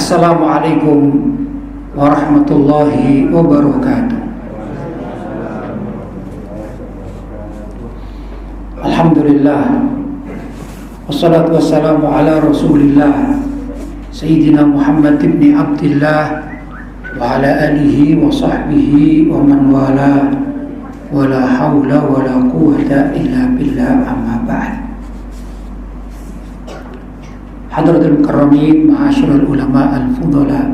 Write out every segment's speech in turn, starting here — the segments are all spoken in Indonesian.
Assalamualaikum warahmatullahi wabarakatuh. Alhamdulillah, wassalatu wassalamu ala rasulillah Sayyidina Muhammad ibn Abdillah wa ala alihi wa sahbihi wa man wala wa la hawla wa la quwwata illa billah, amma ba'd. Hadratul Mukarramin, ma'asyiral ulama al-fudhala,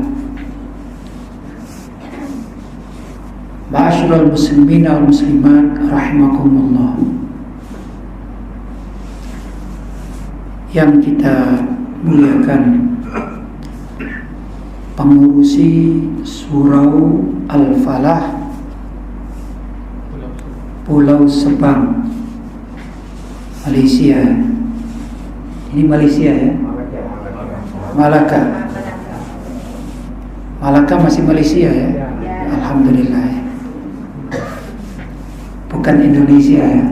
ma'asyiral muslimin wal muslimat rahimakumullah. Yang kita muliakan, pengurusi Surau Al-Falah Pulau Sebang, Malaysia. Ini Malaysia ya? Malaka. Malaka masih Malaysia ya? Alhamdulillah ya. Bukan Indonesia ya.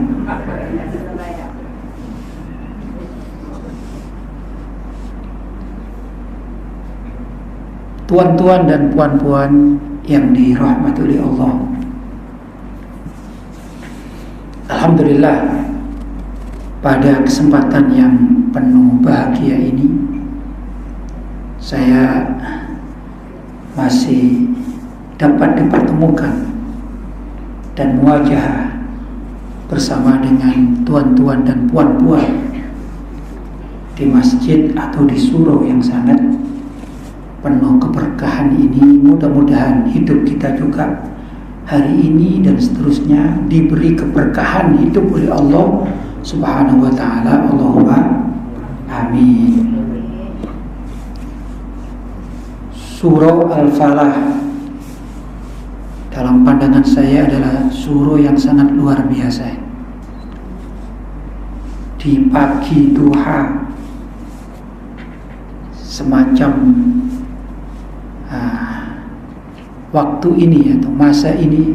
Tuan-tuan dan puan-puan yang dirahmati oleh Allah, alhamdulillah, pada kesempatan yang penuh bahagia ini saya masih dapat dipertemukan dan muwajahah bersama dengan tuan-tuan dan puan-puan di masjid atau di surau yang sangat penuh keberkahan ini. Mudah-mudahan hidup kita juga hari ini dan seterusnya diberi keberkahan hidup oleh Allah Subhanahu wa ta'ala. Allahumma amin. Surau Al-Falah dalam pandangan saya adalah surau yang sangat luar biasa. Di pagi duha, semacam waktu ini atau masa ini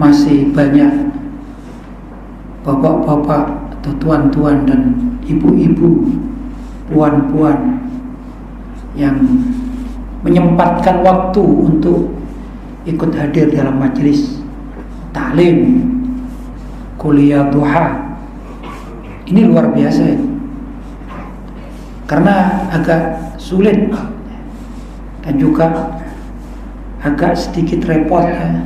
masih banyak bapak-bapak atau tuan-tuan dan ibu-ibu, puan-puan yang menyempatkan waktu untuk ikut hadir dalam majelis taklim kuliah duha. Ini luar biasa ya. Karena agak sulit dan juga agak sedikit repot ya,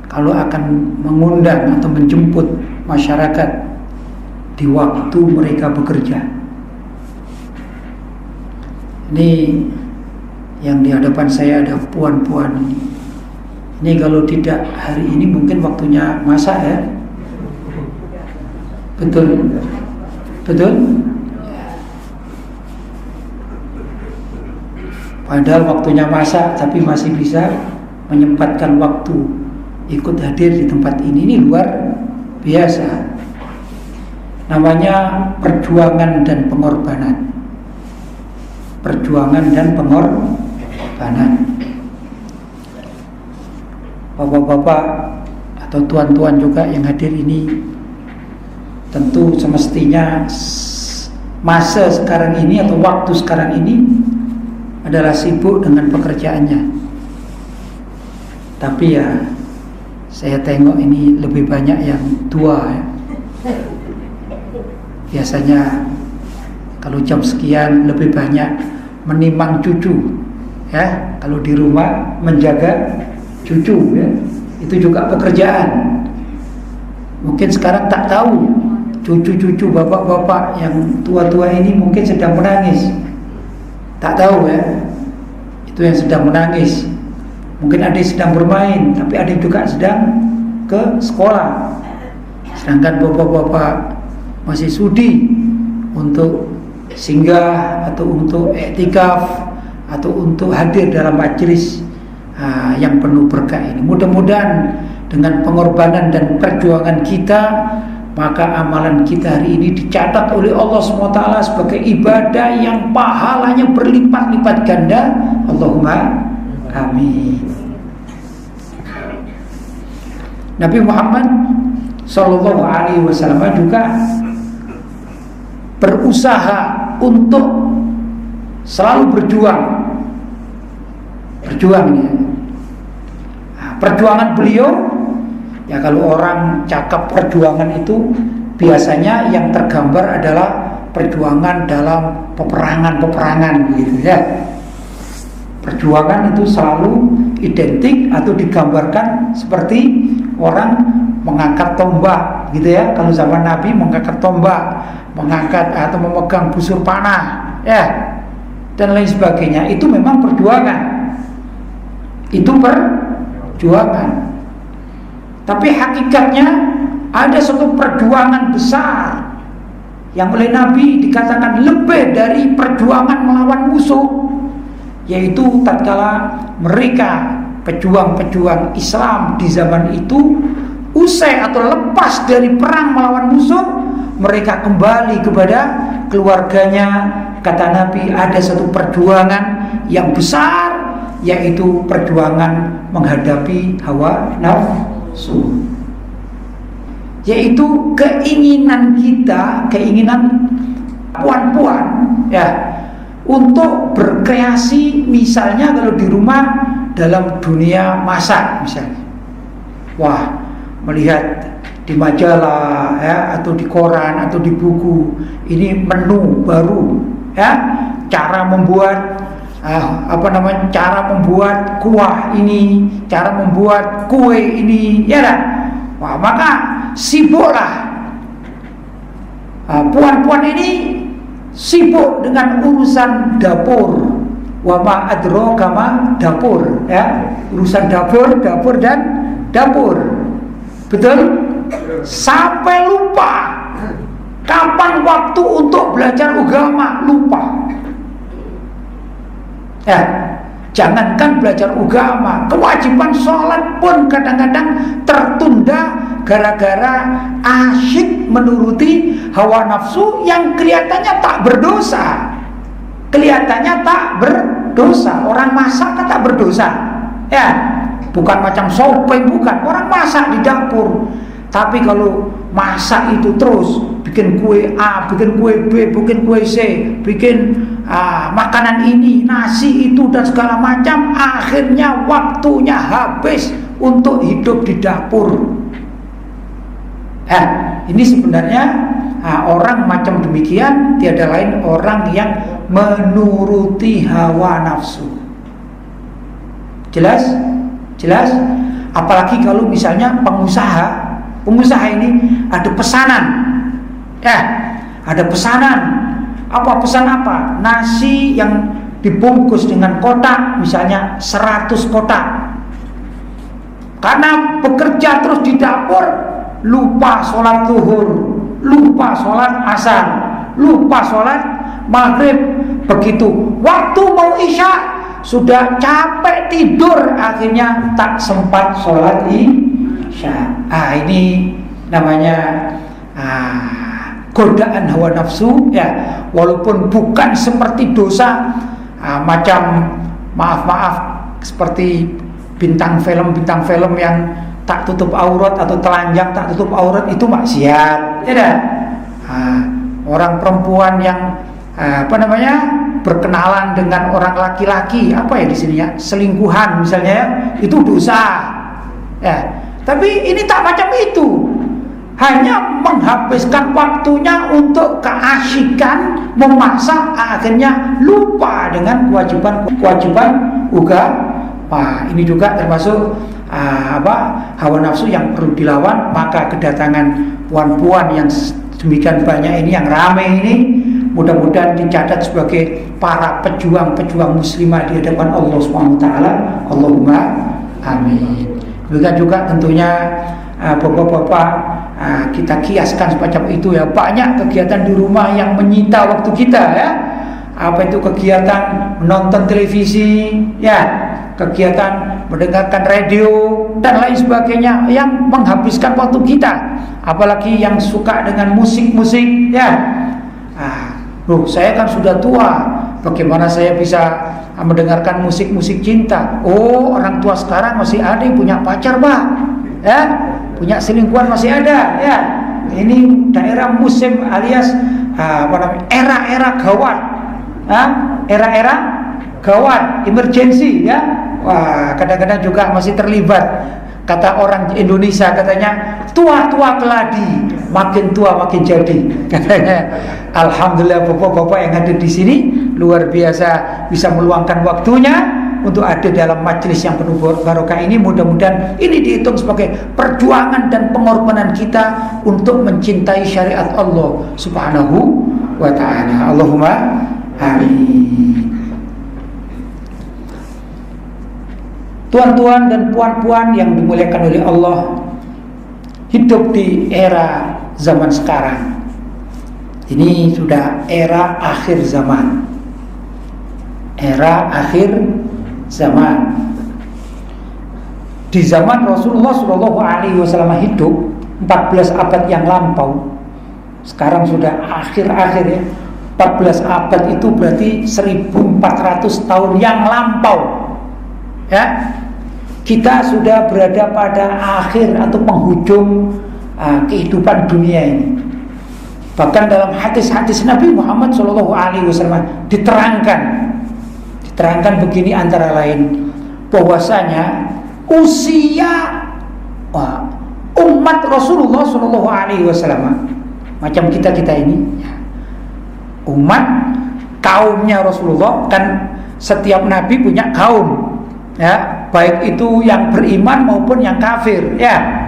kalau akan mengundang atau menjemput masyarakat di waktu mereka bekerja. Ini yang di hadapan saya ada puan-puan ini. Ini kalau tidak hari ini mungkin waktunya masak ya. Betul? Betul? Padahal waktunya masak, tapi masih bisa menyempatkan waktu ikut hadir di tempat ini. Ini luar biasa. Namanya perjuangan dan pengorbanan. Perjuangan dan pengorbanan. Bapak-bapak atau tuan-tuan juga yang hadir ini, tentu semestinya masa sekarang ini atau waktu sekarang ini adalah sibuk dengan pekerjaannya. Tapi ya, saya tengok ini lebih banyak yang tua ya. Biasanya kalau jam sekian lebih banyak menimang cucu ya, kalau di rumah menjaga cucu ya. Itu juga pekerjaan. Mungkin sekarang tak tahu cucu-cucu bapak-bapak yang tua-tua ini mungkin sedang menangis. Tak tahu ya, itu yang sedang menangis. Mungkin adik sedang bermain, tapi adik juga sedang ke sekolah. Sedangkan bapak-bapak masih sudi untuk singgah atau untuk iktikaf atau untuk hadir dalam majelis yang penuh berkah ini. Mudah-mudahan dengan pengorbanan dan perjuangan kita, maka amalan kita hari ini dicatat oleh Allah SWT sebagai ibadah yang pahalanya berlipat-lipat ganda. Allahumma amin. Nabi Muhammad SAW juga berusaha untuk selalu berjuang ini. Nah, perjuangan beliau, ya kalau orang cakap perjuangan itu biasanya yang tergambar adalah perjuangan dalam peperangan gitu ya. Perjuangan itu selalu identik atau digambarkan seperti orang mengangkat tombak gitu ya. Kalau zaman Nabi mengangkat tombak, mengangkat atau memegang busur panah ya, dan lain sebagainya. Itu memang perjuangan. Itu perjuangan. Tapi hakikatnya ada suatu perjuangan besar yang oleh Nabi dikatakan lebih dari perjuangan melawan musuh, yaitu tatkala mereka pejuang-pejuang Islam di zaman itu usai atau lepas dari perang melawan musuh, mereka kembali kepada keluarganya. Kata Nabi, ada satu perjuangan yang besar, yaitu perjuangan menghadapi hawa nafsu, yaitu keinginan kita, keinginan puan-puan ya, untuk berkreasi. Misalnya kalau di rumah dalam dunia masak misalnya, wah, melihat di majalah ya, atau di koran atau di buku, ini menu baru ya, cara membuat cara membuat kuah ini, cara membuat kue ini ya dah. Wah, maka sibuklah puan-puan ini sibuk dengan urusan dapur. Wa ma adraka ma dapur ya, urusan dapur dan dapur. Betul? Sampai lupa kapan waktu untuk belajar agama, lupa. Ya, jangankan belajar agama, kewajiban sholat pun kadang-kadang tertunda gara-gara asyik menuruti hawa nafsu yang kelihatannya tak berdosa. Kelihatannya tak berdosa. Orang masak kan tak berdosa. Ya, bukan macam sopeng, bukan. Orang masak di dapur. Tapi kalau masak itu terus, bikin kue A, bikin kue B, bikin kue C, bikin makanan ini, nasi itu dan segala macam, akhirnya waktunya habis untuk hidup di dapur. Ini sebenarnya orang macam demikian tiada lain orang yang menuruti hawa nafsu. Jelas? Jelas? Apalagi kalau misalnya pengusaha ini ada pesanan. Ya, ada pesanan. Apa pesan apa? Nasi yang dibungkus dengan kotak, misalnya 100 kotak. Karena bekerja terus di dapur, lupa sholat zuhur, lupa sholat asar, lupa sholat maghrib. Begitu waktu mau isya sudah capek tidur, akhirnya tak sempat sholat isya. Ini namanya godaan hawa nafsu ya, walaupun bukan seperti dosa macam maaf seperti bintang film yang tak tutup aurat atau telanjang tak tutup aurat, itu maksiat ya dah. Orang perempuan yang berkenalan dengan orang laki-laki, apa ya di sini ya, selingkuhan misalnya ya, itu dosa ya. Tapi ini tak macam itu, hanya menghabiskan waktunya untuk keasikan memasak, akhirnya lupa dengan kewajiban agama. Ini juga termasuk hawa nafsu yang perlu dilawan. Maka kedatangan puan-puan yang demikian banyak ini, yang ramai ini, mudah-mudahan dicatat sebagai para pejuang-pejuang muslimah di hadapan Allah SWT. Allahumma amin. Demikian juga tentunya bapak-bapak, kita kiaskan semacam itu ya. Banyak kegiatan di rumah yang menyita waktu kita ya. Apa itu? Kegiatan menonton televisi ya, kegiatan mendengarkan radio dan lain sebagainya yang menghabiskan waktu kita. Apalagi yang suka dengan musik-musik ya. Saya kan sudah tua, bagaimana saya bisa mendengarkan musik-musik cinta? Orang tua sekarang masih ada yang punya pacar, Pak ya, punya selingkuhan masih ada ya. Ini daerah musim alias era-era gawat era-era gawat, emergency ya. Wah, kadang-kadang juga masih terlibat. Kata orang Indonesia katanya, tua-tua keladi, makin tua makin jadi. Katanya, alhamdulillah bapak-bapak yang ada di sini luar biasa bisa meluangkan waktunya untuk ada dalam majelis yang penuh barokah ini. Mudah-mudahan ini dihitung sebagai perjuangan dan pengorbanan kita untuk mencintai syariat Allah Subhanahu wa ta'ala. Allahumma amin. Tuan-tuan dan puan-puan yang dimuliakan oleh Allah, hidup di era zaman sekarang ini sudah era akhir zaman. Era akhir zaman. Di zaman Rasulullah SAW hidup 14 abad yang lampau. Sekarang sudah akhir-akhir ya. 14 abad itu berarti 1400 tahun yang lampau. Ya, kita sudah berada pada akhir atau penghujung kehidupan dunia ini. Bahkan dalam hadis-hadis Nabi Muhammad SAW diterangkan begini antara lain, bahwasanya usia umat Rasulullah SAW macam kita ini, umat kaumnya Rasulullah, kan setiap nabi punya kaum. Ya, baik itu yang beriman maupun yang kafir ya.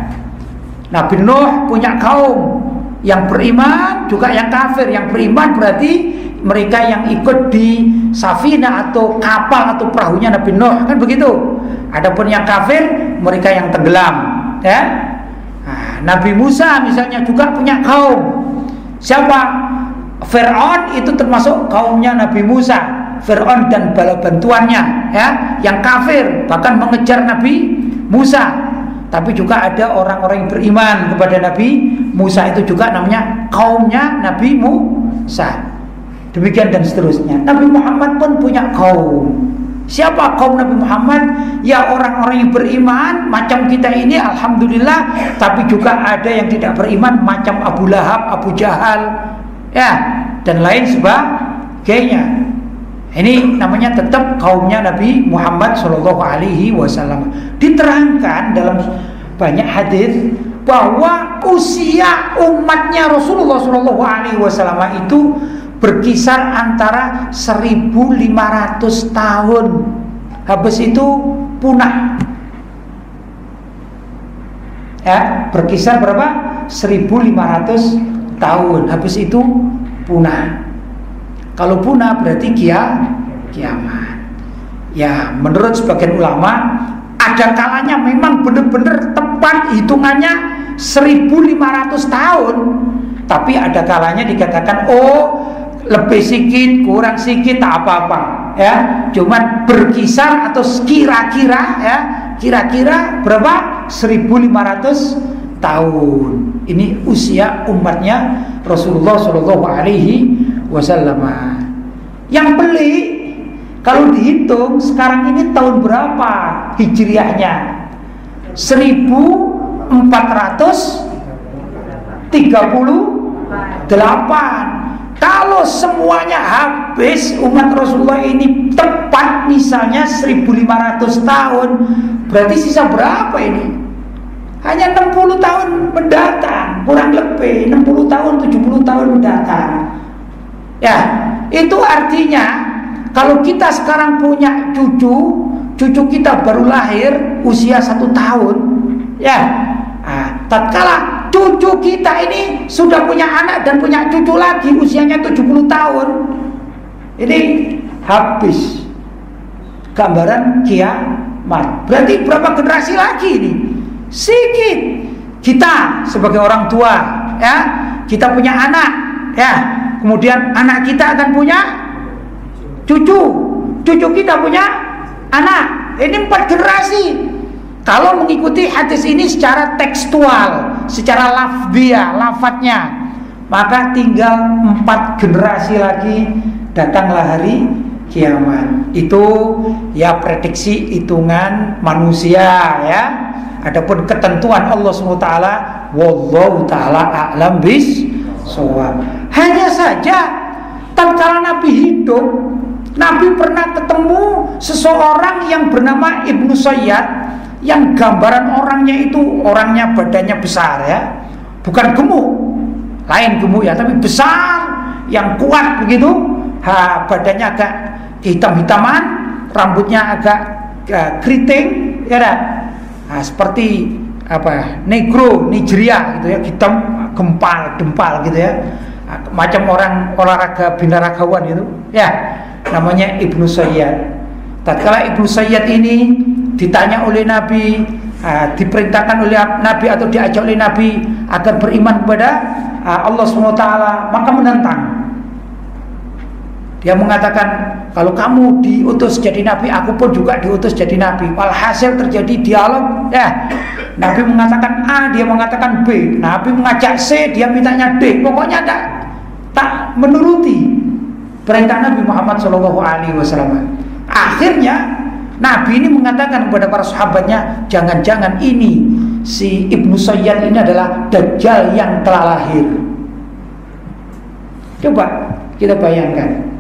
Nabi Nuh punya kaum yang beriman juga yang kafir. Yang beriman berarti mereka yang ikut di safina atau kapal atau perahunya Nabi Nuh, kan begitu. Adapun yang kafir mereka yang tenggelam ya. Nabi Musa misalnya juga punya kaum. Siapa? Fir'aun itu termasuk kaumnya Nabi Musa. Fir'aun dan bala bantuannya ya, yang kafir bahkan mengejar Nabi Musa. Tapi juga ada orang-orang yang beriman kepada Nabi Musa, itu juga namanya kaumnya Nabi Musa. Demikian dan seterusnya. Nabi Muhammad pun punya kaum. Siapa kaum Nabi Muhammad? Ya orang-orang yang beriman macam kita ini, alhamdulillah. Tapi juga ada yang tidak beriman macam Abu Lahab, Abu Jahal ya, dan lain sebagainya. Ini namanya tetap kaumnya Nabi Muhammad SAW. Diterangkan dalam banyak hadis bahwa usia umatnya Rasulullah SAW itu berkisar antara 1.500 tahun. Habis itu punah. Ya, berkisar berapa? 1.500 tahun. Habis itu punah. Kalau punah berarti kiamat. Ya, menurut sebagian ulama ada kalanya memang benar-benar tepat hitungannya 1.500 tahun. Tapi ada kalanya dikatakan lebih sedikit, kurang sedikit tak apa-apa ya. Cuman berkisar atau kira-kira ya, kira-kira berapa? 1.500 tahun. Ini usia umatnya Rasulullah SAW. Yang beli kalau dihitung sekarang ini tahun berapa hijriahnya? 1438. Kalau semuanya habis umat Rasulullah ini tepat misalnya 1.500 tahun, berarti sisa berapa ini? Hanya 60 tahun mendatang, kurang lebih 60 tahun, 70 tahun mendatang. Ya, itu artinya kalau kita sekarang punya cucu kita baru lahir usia 1 tahun, ya. Tatkala cucu kita ini sudah punya anak dan punya cucu lagi usianya 70 tahun, ini habis gambaran kiamat. Berarti berapa generasi lagi ini? Sedikit. Kita sebagai orang tua, ya, kita punya anak, ya. Kemudian anak kita akan punya cucu kita punya anak. Ini 4 generasi. Kalau mengikuti hadis ini secara tekstual, secara lafadznya, maka tinggal 4 generasi lagi datanglah hari kiamat. Itu ya prediksi hitungan manusia ya. Adapun ketentuan Allah SWT, wallahu ta'ala a'lam bis shawab. Hanya saja tatkala Nabi hidup, Nabi pernah ketemu seseorang yang bernama Ibnu Sayyad, yang gambaran orangnya badannya besar ya, bukan gemuk, lain gemuk ya, tapi besar, yang kuat begitu. Badannya agak hitam-hitaman, rambutnya agak keriting, ya dah. Seperti negro, Nigeria gitu ya, hitam, dempal gitu ya, macam orang olahraga binaragawan gitu ya, namanya Ibnu Sayyad. Tatkala Ibnu Sayyad ini ditanya oleh Nabi, diperintahkan oleh Nabi atau diajak oleh Nabi agar beriman kepada Allah SWT, maka menentang. Dia mengatakan, kalau kamu diutus jadi nabi, aku pun juga diutus jadi nabi. Walhasil terjadi dialog ya. Nabi mengatakan A, dia mengatakan B. Nabi mengajak C, dia mintanya D. Pokoknya tak menuruti perintah Nabi Muhammad SAW. Akhirnya Nabi ini mengatakan kepada para sahabatnya, jangan-jangan ini si Ibnu Sayyad ini adalah Dajjal yang telah lahir. Coba kita bayangkan,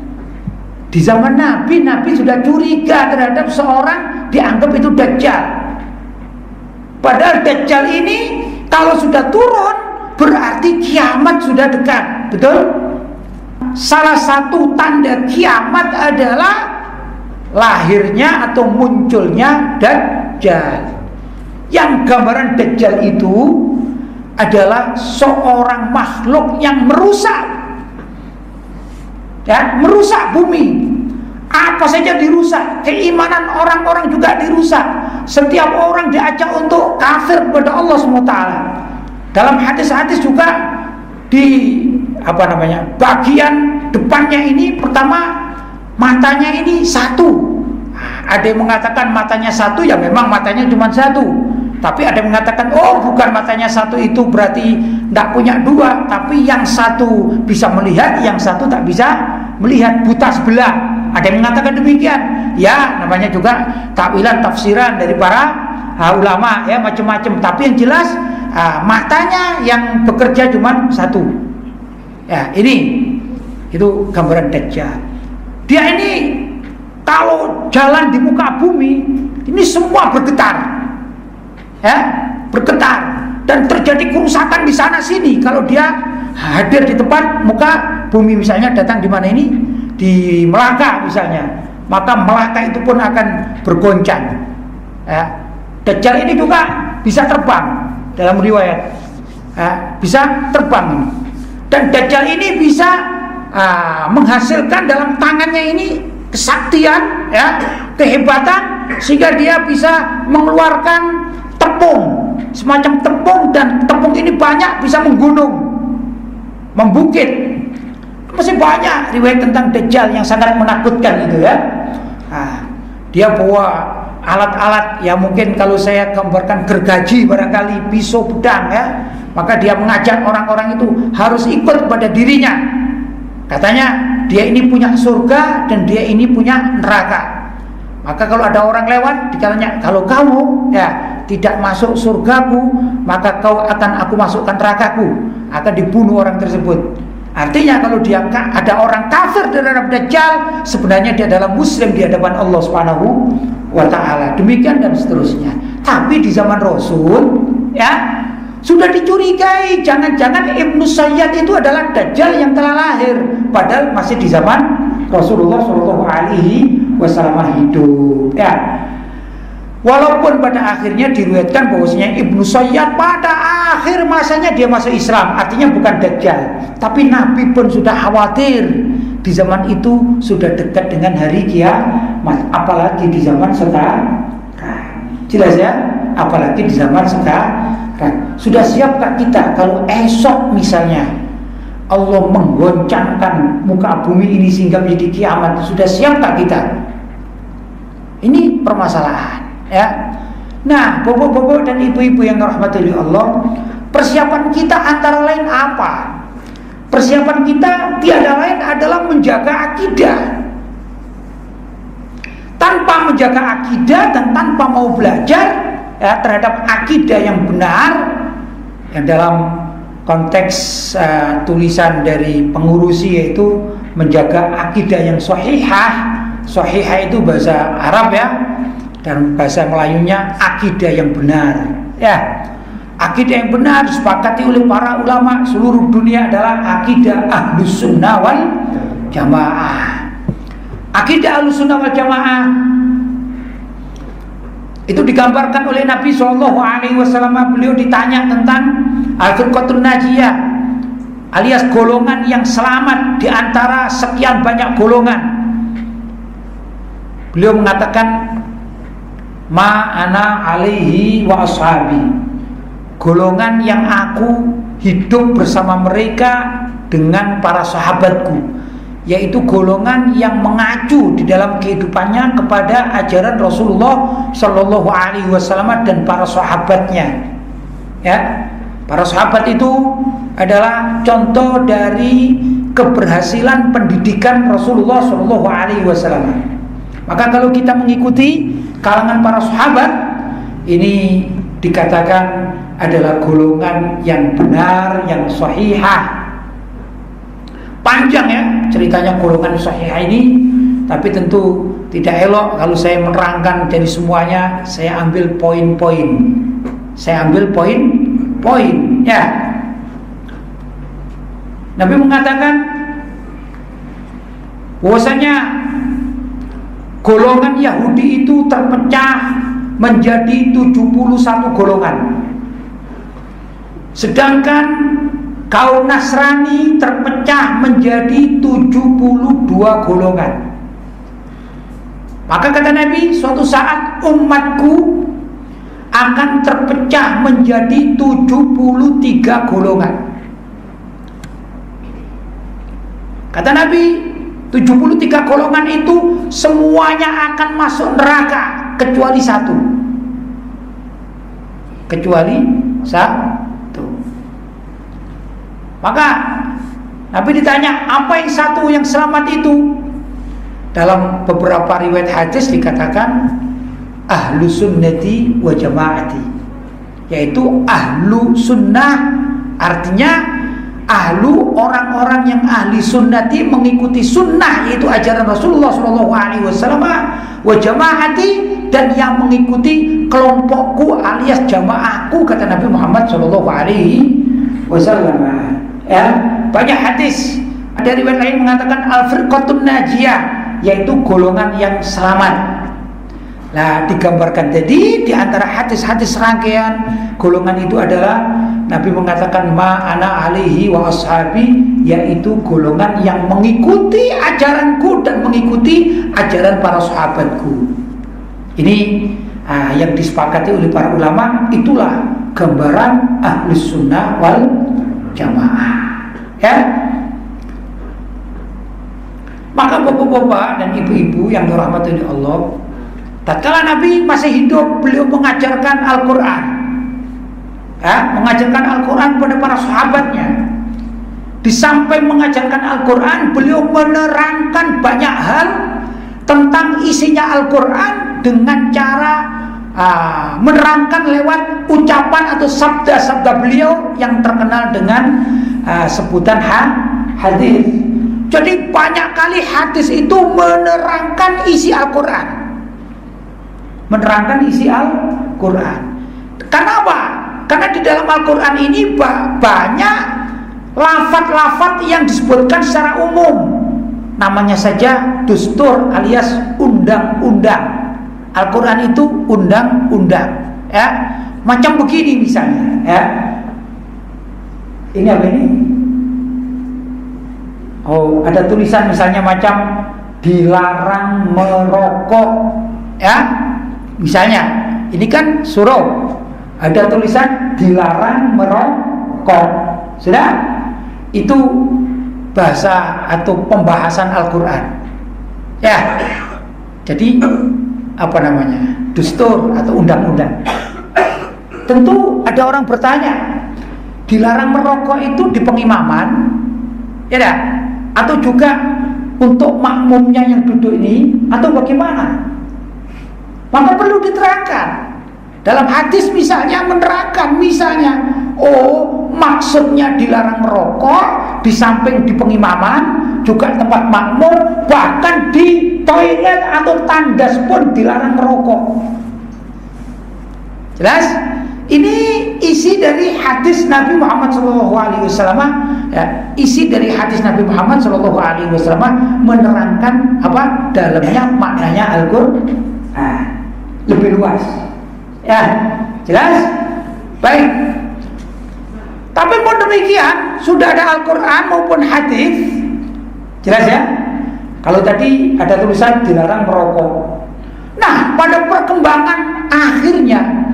di zaman Nabi sudah curiga terhadap seorang dianggap itu Dajjal. Padahal Dajjal ini kalau sudah turun berarti kiamat sudah dekat. Betul? Salah satu tanda kiamat adalah lahirnya atau munculnya Dajjal. Yang gambaran Dajjal itu adalah seorang makhluk yang merusak bumi. Apa saja dirusak, keimanan orang-orang juga dirusak. Setiap orang diajak untuk kafir kepada Allah SWT. Dalam hadis-hadis juga bagian depannya ini, pertama matanya ini satu. Ada yang mengatakan matanya satu, ya memang matanya cuma satu. Tapi ada yang mengatakan, oh bukan matanya satu itu berarti tidak punya dua, tapi yang satu bisa melihat, yang satu tak bisa melihat, buta sebelah. Ada yang mengatakan demikian. Ya, namanya juga takwilan, tafsiran dari para ulama ya, macam-macam. Tapi yang jelas matanya yang bekerja cuma satu. Ya, itu gambaran Dajjal. Dia ini kalau jalan di muka bumi ini semua bergetar. Ya, bergetar dan terjadi kerusakan di sana sini kalau dia hadir di tempat muka bumi. Misalnya datang di mana ini, di Melaka misalnya, maka Melaka itu pun akan bergoncang ya. Dajjal ini juga bisa terbang dalam riwayat ya, bisa terbang. Dan Dajjal ini bisa menghasilkan dalam tangannya ini kesaktian ya, kehebatan, sehingga dia bisa mengeluarkan tepung, semacam tepung, dan tepung ini banyak bisa menggunung, membukit. Masih banyak riwayat tentang Dajjal yang sangat menakutkan itu ya. Dia bawa alat-alat ya, mungkin kalau saya gambarkan gergaji barangkali, pisau, pedang ya. Maka dia mengajak orang-orang itu harus ikut pada dirinya. Katanya dia ini punya surga dan dia ini punya neraka. Maka kalau ada orang lewat, dikatanya, kalau kamu ya tidak masuk surgaku, maka kau akan aku masukkan nerakaku. Akan dibunuh orang tersebut. Artinya kalau dia ada orang kafir terhadap Dajjal, sebenarnya dia adalah muslim di hadapan Allah Subhanahu wa taala. Demikian dan seterusnya. Tapi di zaman Rasul ya sudah dicurigai, jangan-jangan Ibnu Sayyad itu adalah Dajjal yang telah lahir, padahal masih di zaman Rasulullah SAW hidup ya. Walaupun pada akhirnya diriwayatkan bahwasanya Ibnu Sayyad pada akhir masanya dia masuk Islam, artinya bukan Dajjal. Tapi Nabi pun sudah khawatir di zaman itu sudah dekat dengan hari kiamat, apalagi di zaman sekarang. Jelas ya, apalagi di zaman sekarang. Sudah siapkah kita kalau esok misalnya Allah menggoncangkan muka bumi ini sehingga menjadi kiamat? Sudah siapkah kita? Ini permasalahan ya. Nah, bapak-bapak dan ibu-ibu yang dirahmati Allah, persiapan kita antara lain apa? Persiapan kita tiada lain adalah menjaga akidah. Tanpa menjaga akidah dan tanpa mau belajar ya, terhadap akidah yang benar, yang dalam konteks tulisan dari pengurusi yaitu menjaga akidah yang sahihah. Sahihah itu bahasa Arab ya, dan bahasa Melayunya akidah yang benar ya. Akidah yang benar disepakati oleh para ulama seluruh dunia adalah akidah Ahlus Sunnah wal Jamaah. Akidah Ahlus Sunnah wal Jamaah itu digambarkan oleh Nabi SAW. Beliau ditanya tentang Al-Firqatun Najiyah, alias golongan yang selamat di antara sekian banyak golongan. Beliau mengatakan, ma ana alaihi wa ashabi, golongan yang aku hidup bersama mereka dengan para sahabatku, yaitu golongan yang mengacu di dalam kehidupannya kepada ajaran Rasulullah Shallallahu Alaihi Wasallam dan para sahabatnya. Ya, para sahabat itu adalah contoh dari keberhasilan pendidikan Rasulullah Shallallahu Alaihi Wasallam. Maka kalau kita mengikuti kalangan para sahabat, ini dikatakan adalah golongan yang benar, yang sahihah. Panjang ya ceritanya golongan sahihah ini, tapi tentu tidak elok kalau saya menerangkan jadi semuanya. Saya ambil poin-poin. Ya. Nabi mengatakan bahwasanya golongan Yahudi itu terpecah menjadi 71 golongan. Sedangkan kaum Nasrani terpecah menjadi 72 golongan. Maka kata Nabi, suatu saat umatku akan terpecah menjadi 73 golongan. Kata Nabi, 73 golongan itu semuanya akan masuk neraka kecuali satu. Maka Nabi ditanya, apa yang satu yang selamat itu? Dalam beberapa riwayat hadis dikatakan ahlu sunnati wa jamaati, yaitu ahlu sunnah, artinya ahlu orang-orang yang ahli sunnati, mengikuti sunnah yaitu ajaran Rasulullah SAW, wa jamaati, dan yang mengikuti kelompokku alias jamaahku, kata Nabi Muhammad SAW. Ya, banyak hadis. Ada riwayat lain mengatakan al-firqatun najiyah, yaitu golongan yang selamat. Nah, digambarkan jadi di antara hadis-hadis rangkaian golongan itu adalah Nabi mengatakan ma ana alaihi wa ashabi, yaitu golongan yang mengikuti ajaranku dan mengikuti ajaran para sahabatku. Ini yang disepakati oleh para ulama, itulah gambaran Ahlus Sunnah wal Jamaah. Ya. Maka bapak-bapak dan ibu-ibu yang dirahmati oleh Allah, tatkala Nabi masih hidup, beliau mengajarkan Al-Quran, ya, mengajarkan Al-Quran pada para sahabatnya. Di samping mengajarkan Al-Quran, beliau menerangkan banyak hal tentang isinya Al-Quran dengan cara menerangkan lewat ucapan atau sabda-sabda beliau yang terkenal dengan sebutan hadis. Jadi banyak kali hadis itu menerangkan isi Al-Quran, menerangkan isi Al-Quran. Kenapa? Karena di dalam Al-Quran ini banyak lafaz-lafaz yang disebutkan secara umum. Namanya saja dustur alias undang-undang. Al-Quran itu undang-undang, ya. Macam begini misalnya, ya. Ini apa ini? Oh, ada tulisan misalnya macam dilarang merokok, ya. Misalnya, ini kan surau, ada tulisan dilarang merokok. Sudah? Itu bahasa atau pembahasan Al-Quran, ya. Jadi apa namanya? Dustur atau undang-undang. Tentu ada orang bertanya, dilarang merokok itu di pengimaman, ya dah? Atau juga untuk makmumnya yang duduk ini, atau bagaimana? Maka perlu diterangkan. Dalam hadis misalnya menerangkan, misalnya, oh maksudnya dilarang merokok di samping di pengimaman, juga tempat makmum, bahkan di toilet atau tandas pun dilarang merokok. Jelas? Ini isi dari hadis Nabi Muhammad SAW. Ya, isi dari hadis Nabi Muhammad SAW menerangkan apa dalamnya, maknanya Al-Quran lebih luas. Ya, jelas? Baik. Tapi pun demikian, sudah ada Al-Quran maupun hadis. Jelas ya? Kalau tadi ada tulisan dilarang merokok. Nah, pada perkembangan akhirnya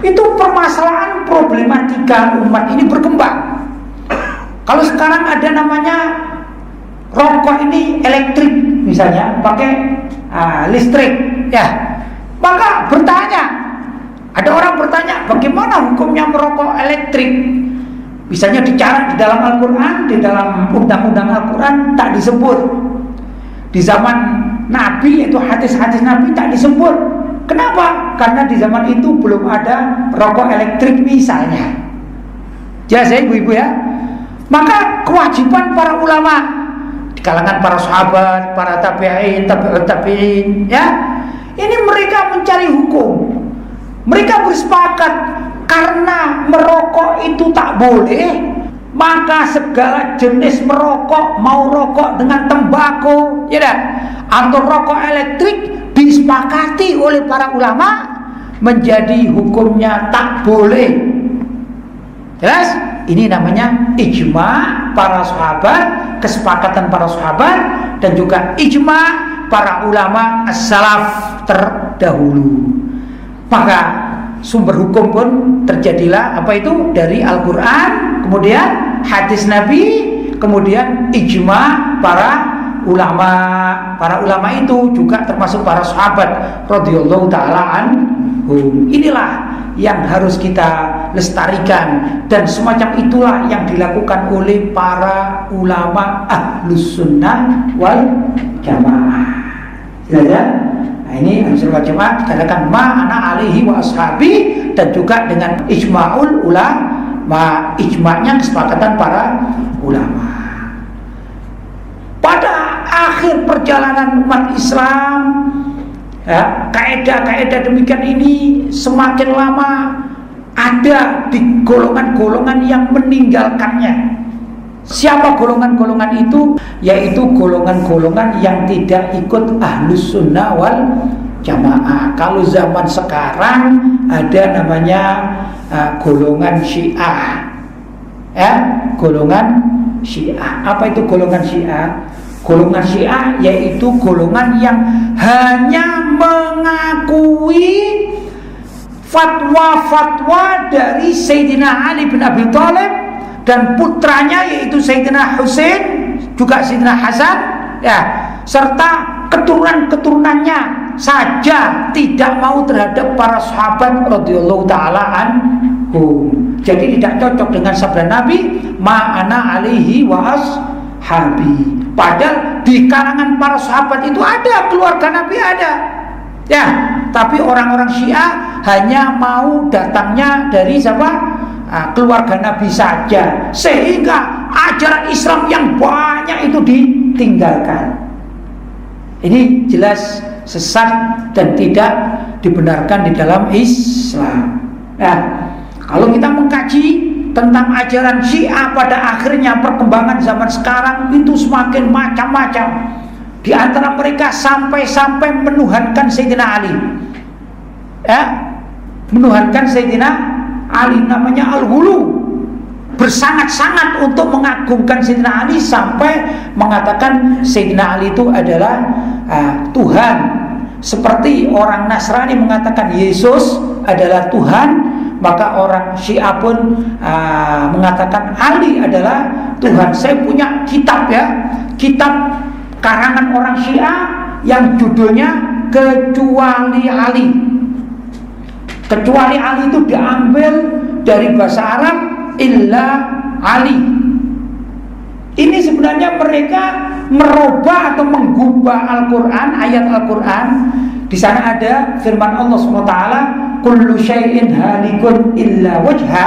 itu permasalahan problematika umat ini berkembang. Kalau sekarang ada namanya rokok ini elektrik misalnya, pakai listrik, ya. Maka ada orang bertanya, bagaimana hukumnya merokok elektrik? Misalnya dicatat di dalam Al-Quran, di dalam undang-undang Al-Quran tak disebut. Di zaman Nabi, itu hadis-hadis Nabi tak disebut. Kenapa? Karena di zaman itu belum ada rokok elektrik misalnya. Jelas ya ibu-ibu ya? Maka kewajiban para ulama di kalangan para sahabat, para tabi'in, tabi'ut tabi'in, ya, ini mereka mencari hukum. Mereka bersepakat karena merokok itu tak boleh, maka segala jenis merokok, mau rokok dengan tembakau, ya dah, atau rokok elektrik, disepakati oleh para ulama menjadi hukumnya tak boleh. Jelas? Ini namanya ijma para sahabat, kesepakatan para sahabat, dan juga ijma para ulama as-salaf terdahulu. Maka sumber hukum pun terjadilah apa itu dari Al-Quran, kemudian hadis Nabi, kemudian ijma para ulama. Para ulama itu juga termasuk para sahabat radhiyallahu taala anhum. Inilah yang harus kita lestarikan, dan semacam itulah yang dilakukan oleh para ulama ahlus sunnah wal jamaah. Ya? Nah, ini ahlus sunnah wal jamaah dikatakan ma'ana alaihi wa ashabi, dan juga dengan ijma'ul ulama, ijma'nya kesepakatan para ulama. Pada akhir perjalanan umat Islam, ya, kaidah-kaidah demikian ini semakin lama ada di golongan-golongan yang meninggalkannya. Siapa golongan-golongan itu? Yaitu golongan-golongan yang tidak ikut ahlus sunnah wal jamaah. Kalau zaman sekarang ada namanya golongan Syiah, ya, golongan Syiah. Apa itu golongan Syiah? Golongan Syiah yaitu golongan yang hanya mengakui fatwa-fatwa dari Sayyidina Ali bin Abi Thalib dan putranya yaitu Sayyidina Husain, juga Sayyidina Hasan, ya, serta keturunan-keturunannya saja, tidak mau terhadap para sahabat radhiyallahu taala anhum. Jadi tidak cocok dengan sabda Nabi, ma'ana alaihi wa ashabi. Padahal di kalangan para sahabat itu ada, keluarga Nabi ada, ya, tapi orang-orang Syiah hanya mau datangnya dari siapa? Keluarga Nabi saja, sehingga ajaran Islam yang banyak itu ditinggalkan. Ini jelas sesat dan tidak dibenarkan di dalam Islam. Nah, kalau kita mengkaji tentang ajaran Syiah pada akhirnya perkembangan zaman sekarang itu semakin macam-macam. Di antara mereka sampai-sampai menuhankan Sayyidina Ali, ya, menuhankan Sayyidina Ali, namanya al-ghulu, bersangat-sangat untuk mengagungkan Sayyidina Ali sampai mengatakan Sayyidina Ali itu adalah Tuhan. Seperti orang Nasrani mengatakan Yesus adalah Tuhan, maka orang Syiah pun mengatakan Ali adalah Tuhan. Saya punya kitab, ya, kitab karangan orang Syiah yang judulnya Kecuali Ali. Kecuali Ali itu diambil dari bahasa Arab illa Ali. Ini sebenarnya mereka merubah atau menggubah Al-Quran, ayat Al-Quran. Di sana ada firman Allah SWT, kullu syai'in halikun illa wajha,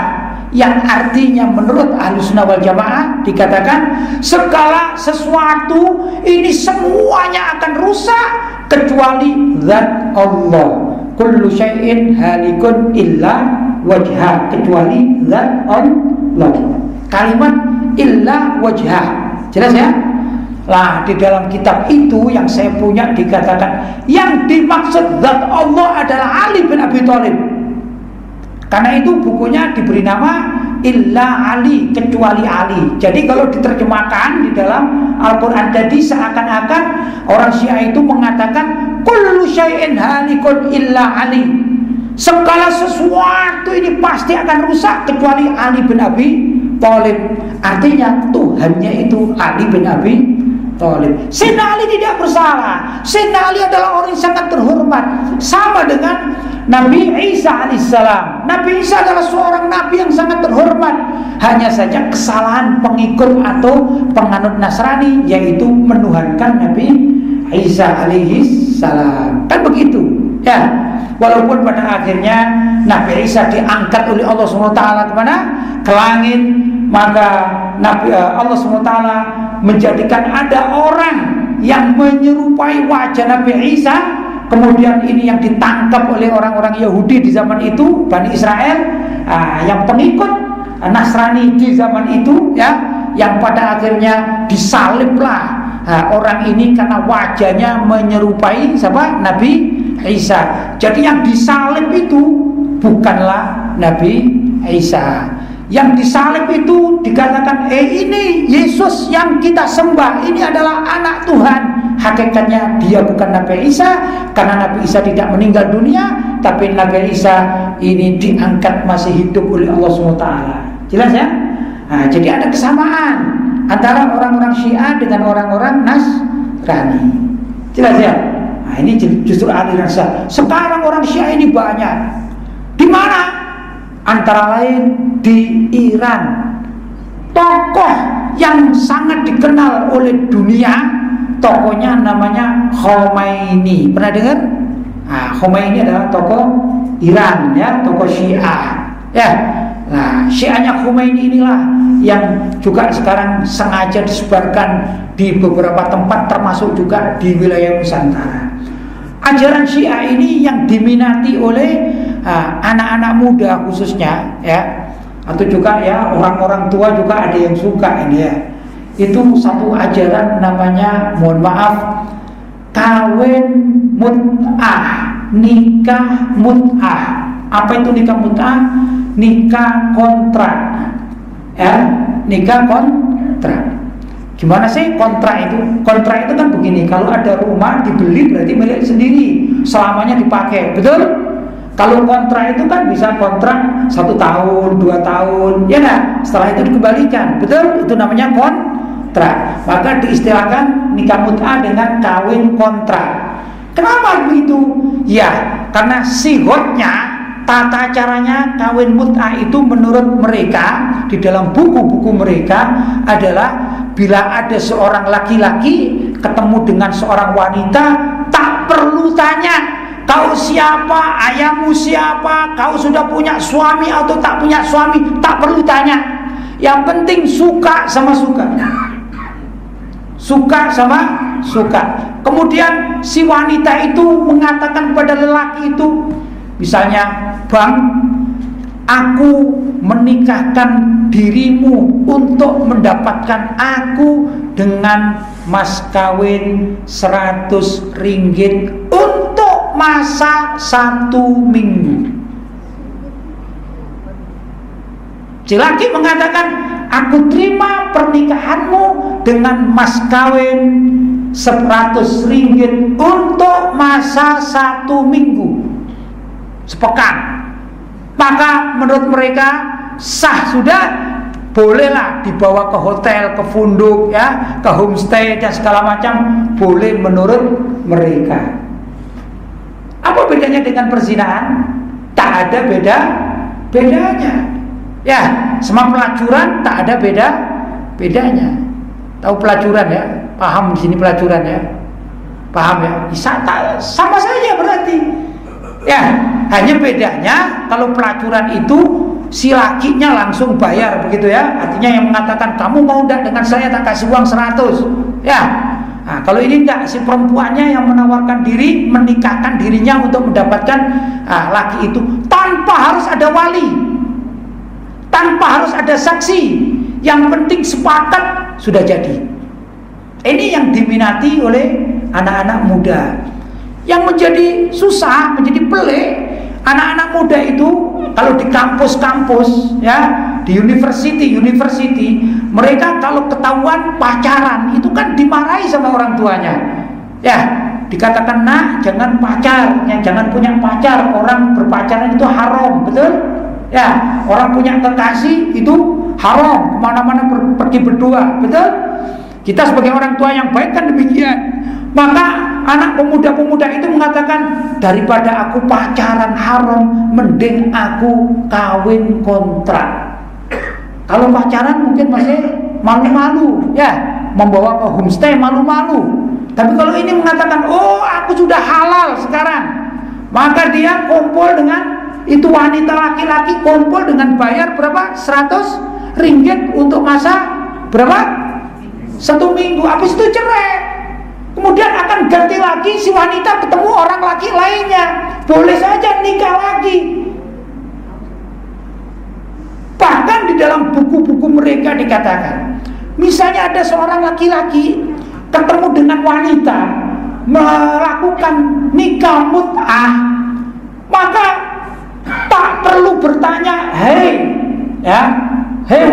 yang artinya menurut Ahlussunnah wal Jamaah dikatakan segala sesuatu ini semuanya akan rusak kecuali zat Allah. Kullu syai'in halikun illa wajha, kecuali zat Allah. Kalimat illa wajha, jelas ya? Lah di dalam kitab itu yang saya punya dikatakan yang dimaksud zat Allah adalah Ali bin Abi Thalib. Karena itu bukunya diberi nama Illa Ali, kecuali Ali. Jadi kalau diterjemahkan di dalam Al-Quran tadi seakan-akan orang Syiah itu mengatakan kullu syai'in halikun illa Ali, segala sesuatu ini pasti akan rusak kecuali Ali bin Abi Thalib. Artinya Tuhannya itu Ali bin Abi Thalib. Sayyidina Ali tidak bersalah. Sayyidina Ali adalah orang yang sangat terhormat, sama dengan Nabi Isa alaihissalam. Nabi Isa adalah seorang nabi yang sangat terhormat. Hanya saja kesalahan pengikut atau penganut Nasrani, yaitu menuhankan Nabi Isa alaihissalam. Kan begitu ya. Walaupun pada akhirnya Nabi Isa diangkat oleh Allah SWT kemana? Ke langit. Maka Allah SWT menjadikan ada orang yang menyerupai wajah Nabi Isa. Kemudian ini yang ditangkap oleh orang-orang Yahudi di zaman itu, Bani Israel, yang pengikut Nasrani di zaman itu, ya, yang pada akhirnya disaliblah orang ini karena wajahnya menyerupai siapa? Nabi Isa. Jadi yang disalib itu bukanlah Nabi Isa. Yang disalib itu dikatakan ini Yesus yang kita sembah, ini adalah anak Tuhan. Hakikatnya dia bukan Nabi Isa, karena Nabi Isa tidak meninggal dunia, tapi Nabi Isa ini diangkat masih hidup oleh Allah SWT. Jelas ya? Nah, jadi ada kesamaan antara orang-orang Syiah dengan orang-orang Nasrani. Jelas ya? Nah, ini justru aliran sesat. Sekarang orang Syiah ini banyak. Di mana? Antara lain di Iran. Tokoh yang sangat dikenal oleh dunia, tokohnya namanya Khomeini. Pernah dengar? Nah, Khomeini adalah tokoh Iran, ya, tokoh Syiah. Ya, nah Syiahnya Khomeini inilah yang juga sekarang sengaja disebarkan di beberapa tempat, termasuk juga di wilayah Nusantara. Ajaran Syiah ini yang diminati oleh anak-anak muda khususnya, ya, atau juga ya orang-orang tua juga ada yang suka ini ya. Itu satu ajaran namanya, mohon maaf, kawin mut'ah, nikah mut'ah. Apa itu nikah mut'ah? Nikah kontrak, ya, nikah kontrak. Gimana sih kontrak itu? Kontrak itu kan begini, kalau ada rumah dibeli berarti milik sendiri, selamanya dipakai, betul? Kalau kontrak itu kan bisa kontrak 1 tahun, 2 tahun, ya kan? Setelah itu dikembalikan, betul? Itu namanya kontrak. Maka diistilahkan nikah mut'ah dengan kawin kontrak. Kenapa begitu? Ya, karena sihotnya, tata caranya kawin mut'ah itu menurut mereka di dalam buku-buku mereka adalah bila ada seorang laki-laki ketemu dengan seorang wanita, tak perlu tanya kau siapa, ayahmu siapa, kau sudah punya suami atau tak punya suami, tak perlu tanya. Yang penting suka sama suka, suka sama suka. Kemudian si wanita itu mengatakan kepada lelaki itu, misalnya, bang, aku menikahkan dirimu untuk mendapatkan aku dengan mas kawin 100 ringgit untuk masa 1 minggu. Si laki mengatakan, aku terima pernikahanmu dengan mas kawin 100 ringgit untuk masa 1 minggu, sepekan. Maka menurut mereka sah sudah, bolehlah dibawa ke hotel, ke funduk, ya, ke homestay dan segala macam, boleh menurut mereka. Apa bedanya dengan perzinahan? Tak ada bedanya. Ya, sama pelacuran tak ada bedanya. Tahu pelacuran ya? Paham di sini pelacuran ya? Paham ya? Sama saja berarti. Ya, hanya bedanya kalau pelacuran itu si lakinya langsung bayar begitu ya. Artinya yang mengatakan kamu mau enggak dengan saya tak kasih uang 100. Ya. Nah, kalau ini enggak, si perempuannya yang menawarkan diri, menikahkan dirinya untuk mendapatkan laki itu tanpa harus ada wali, tanpa harus ada saksi. Yang penting sepakat sudah jadi. Ini yang diminati oleh anak-anak muda. Yang menjadi susah, menjadi pelik, anak-anak muda itu kalau di kampus-kampus ya, di university, mereka kalau ketahuan pacaran itu kan dimarahi sama orang tuanya. Ya, dikatakan nak jangan pacar, ya, jangan punya pacar, orang berpacaran itu haram, betul? Ya, orang punya kekasih itu haram, kemana-mana pergi berdua, betul? Kita sebagai orang tua yang baik kan demikian. Maka anak pemuda-pemuda itu mengatakan, daripada aku pacaran haram, mending aku kawin kontrak. Kalau pacaran mungkin masih malu-malu, ya, membawa ke homestay malu-malu. Tapi kalau ini mengatakan, oh aku sudah halal sekarang, maka dia kumpul dengan itu wanita laki-laki, kumpul dengan bayar berapa? 100 ringgit untuk masa berapa? 1 minggu. Habis itu cerai. Kemudian akan ganti lagi, si wanita ketemu orang laki lainnya, boleh saja nikah lagi. Bahkan di dalam buku-buku mereka dikatakan, misalnya ada seorang laki-laki ketemu dengan wanita, melakukan nikah mut'ah, maka tak perlu bertanya, hei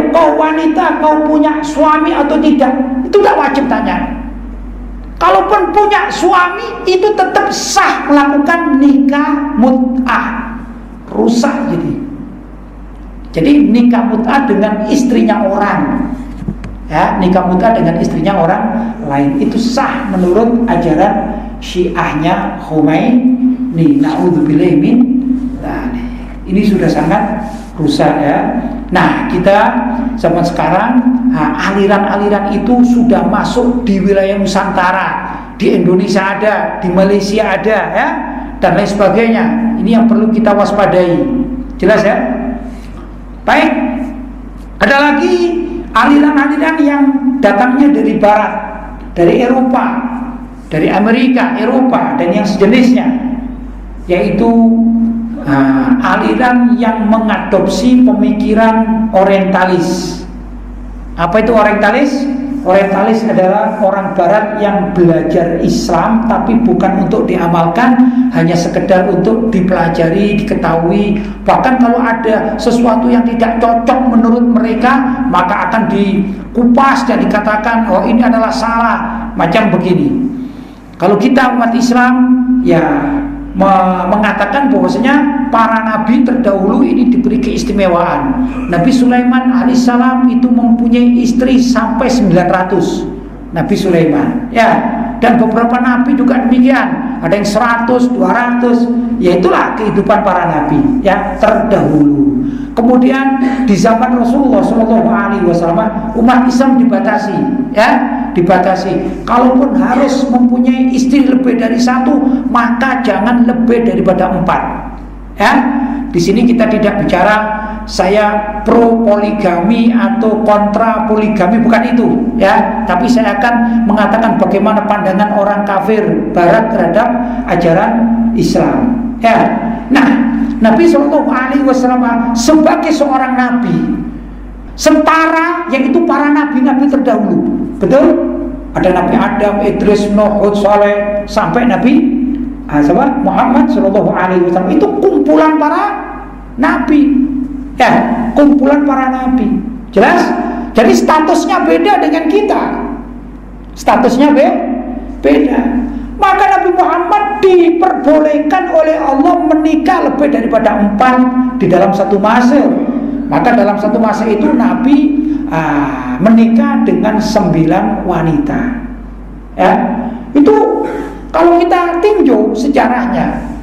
kau wanita, kau punya suami atau tidak? Itu tidak wajib tanya. Kalaupun punya suami, itu tetap sah melakukan nikah mut'ah. Rusak jadi nikah mut'ah dengan istrinya orang, ya, nikah mut'ah dengan istrinya orang lain itu sah menurut ajaran Syiahnya Khomeini. Na'udzubillahi min dzalik. Ini sudah sangat rusak ya. Nah, kita zaman sekarang aliran-aliran itu sudah masuk di wilayah Nusantara, di Indonesia ada, di Malaysia ada ya, dan lain sebagainya. Ini yang perlu kita waspadai. Jelas ya? Baik. Ada lagi aliran-aliran yang datangnya dari barat, dari Eropa, dari Amerika, Eropa dan yang sejenisnya, yaitu aliran yang mengadopsi pemikiran orientalis. Apa itu orientalis? Orientalis adalah orang barat yang belajar Islam tapi bukan untuk diamalkan, hanya sekedar untuk dipelajari, diketahui. Bahkan kalau ada sesuatu yang tidak cocok menurut mereka, maka akan dikupas dan dikatakan, oh ini adalah salah, macam begini. Kalau kita umat Islam ya mengatakan bahwasanya para nabi terdahulu ini diberi keistimewaan. Nabi Sulaiman alaihissalam itu mempunyai istri sampai 900. Nabi Sulaiman ya, dan beberapa nabi juga demikian, ada yang 100, 200. Ya itulah kehidupan para nabi ya terdahulu. Kemudian di zaman Rasulullah SAW umat Islam dibatasi ya, dibatasi. Kalaupun harus mempunyai istri lebih dari 1, maka jangan lebih daripada 4. Ya, di sini kita tidak bicara saya pro poligami atau kontra poligami, bukan itu ya. Tapi saya akan mengatakan bagaimana pandangan orang kafir Barat terhadap ajaran Islam. Ya, nah Nabi SAW sebagai seorang nabi setara, yaitu para nabi-nabi terdahulu. Betul? Ada Nabi Adam, Idris, Nuh, Hud, Saleh, sampai Nabi Muhammad SAW. Itu kumpulan para nabi. Ya, kumpulan para nabi. Jelas? Jadi statusnya beda dengan kita. Statusnya beda. Maka Nabi Muhammad diperbolehkan oleh Allah menikah lebih daripada 4 di dalam satu masa. Maka dalam satu masa itu Nabi menikah dengan 9 wanita. Ya, itu kalau kita tinjau sejarahnya,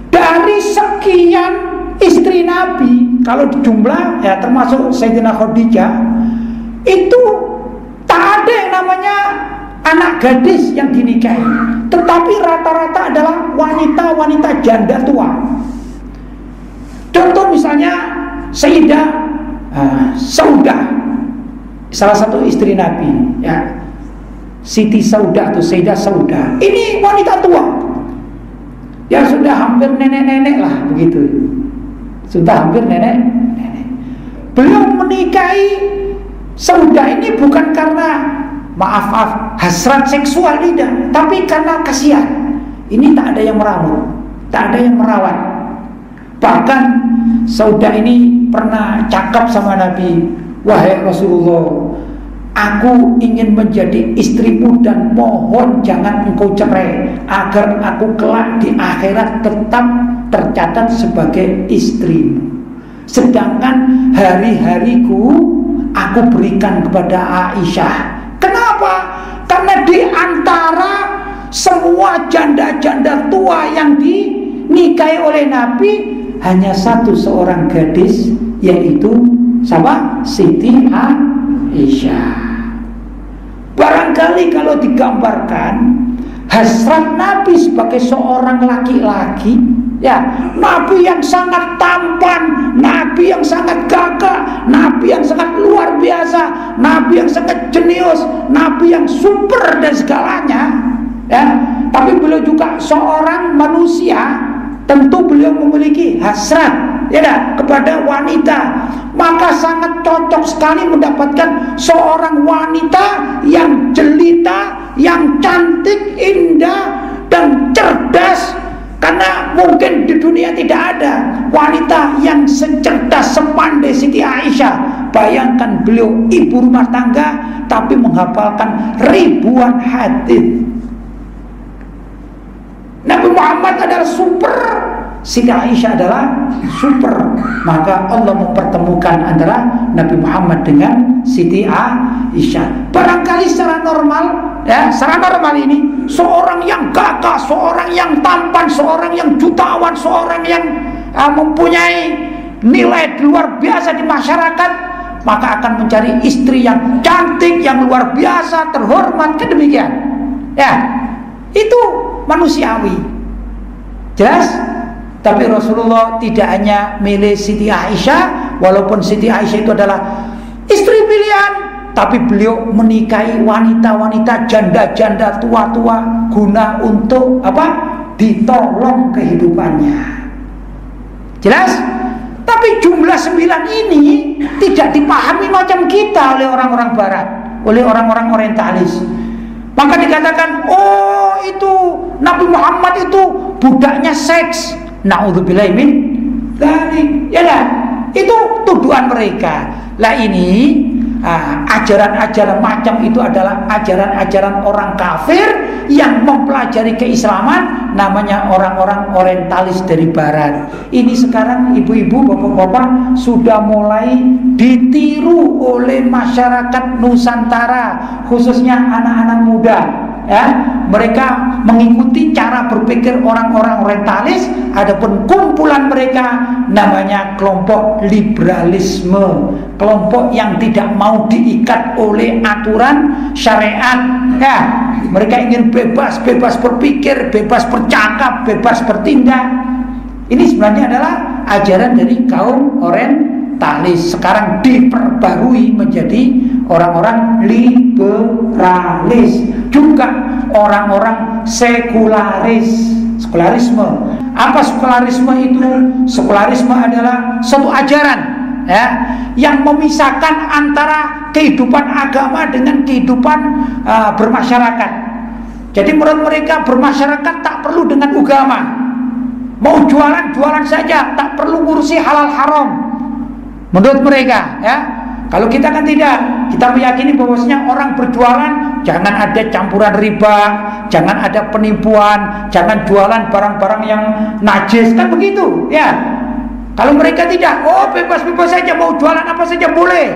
dari sekian istri Nabi, kalau jumlah ya termasuk Sayyidina Khadijah, itu tak ada yang namanya anak gadis yang dinikahi, tetapi rata-rata adalah wanita-wanita janda tua. Contoh misalnya Sayyidah Saudah, salah satu istri Nabi, ya, Siti Saudah atau Sayyidah Saudah. Ini wanita tua, ya sudah hampir nenek-nenek lah begitu, sudah hampir nenek-nenek. Beliau menikahi Saudah ini bukan karena maaf hasrat seksual, tidak, tapi karena kasihan. Ini tak ada yang merawat, tak ada yang merawat. Bahkan Saudah ini pernah cakap sama Nabi, wahai Rasulullah, aku ingin menjadi istrimu dan mohon jangan engkau cerai, agar aku kelak di akhirat tetap tercatat sebagai istrimu. Sedangkan hari-hariku aku berikan kepada Aisyah. Kenapa? Karena di antara semua janda-janda tua yang dinikahi oleh Nabi, hanya seorang gadis, yaitu siapa? Siti Aisyah. Barangkali kalau digambarkan hasrat Nabi sebagai seorang laki-laki, ya, Nabi yang sangat tampan, Nabi yang sangat gagah, Nabi yang sangat luar biasa, Nabi yang sangat jenius, Nabi yang super dan segalanya, ya. Tapi beliau juga seorang manusia, tentu beliau memiliki hasrat, ya, kepada wanita. Maka sangat cocok sekali mendapatkan seorang wanita yang jelita, yang cantik, indah, dan cerdas. Karena mungkin di dunia tidak ada wanita yang secerdas, sepandai Siti Aisyah. Bayangkan beliau ibu rumah tangga, tapi menghafalkan ribuan hadis. Nabi Muhammad adalah super, Siti Aisyah adalah super. Maka Allah mempertemukan antara Nabi Muhammad dengan Siti Aisyah. Barangkali secara normal, ya, secara normal ini seorang yang gagah, seorang yang tampan, seorang yang jutawan, seorang yang mempunyai nilai luar biasa di masyarakat, maka akan mencari istri yang cantik, yang luar biasa, terhormat, kan demikian. Ya, itu manusiawi. Jelas? Tapi Rasulullah tidak hanya milih Siti Aisyah, walaupun Siti Aisyah itu adalah istri pilihan, tapi beliau menikahi wanita-wanita janda-janda tua-tua guna untuk apa? Ditolong kehidupannya. Jelas? Tapi jumlah 9 ini tidak dipahami macam kita oleh orang-orang barat, oleh orang-orang orientalis. Maka dikatakan, oh itu Nabi Muhammad itu budaknya seks. Na'udzubillahi min dzalik. Ya lah, itu tuduhan mereka. Lah ini ajaran-ajaran macam itu adalah ajaran-ajaran orang kafir yang mempelajari keislaman, namanya orang-orang orientalis dari barat. Ini sekarang ibu-ibu, bapak-bapak sudah mulai ditiru oleh masyarakat Nusantara, khususnya anak-anak muda. Ya, mereka mengikuti cara berpikir orang-orang orientalis. Adapun kumpulan mereka namanya kelompok liberalisme, kelompok yang tidak mau diikat oleh aturan syariat. Ya, mereka ingin bebas berpikir, bebas bercakap, bebas bertindak. Ini sebenarnya adalah ajaran dari kaum orientalis. Sekarang diperbarui menjadi orang-orang liberalis, juga orang-orang sekularisme. Apa sekularisme itu? Sekularisme adalah suatu ajaran, ya, yang memisahkan antara kehidupan agama dengan kehidupan bermasyarakat. Jadi menurut mereka bermasyarakat tak perlu dengan agama. Mau jualan saja, tak perlu ngurusi halal haram. Menurut mereka, ya. Kalau kita kan tidak, kita meyakini bahwasanya orang berjualan jangan ada campuran riba, jangan ada penipuan, jangan jualan barang-barang yang najis, kan begitu, ya. Kalau mereka tidak, oh bebas-bebas saja, mau jualan apa saja boleh.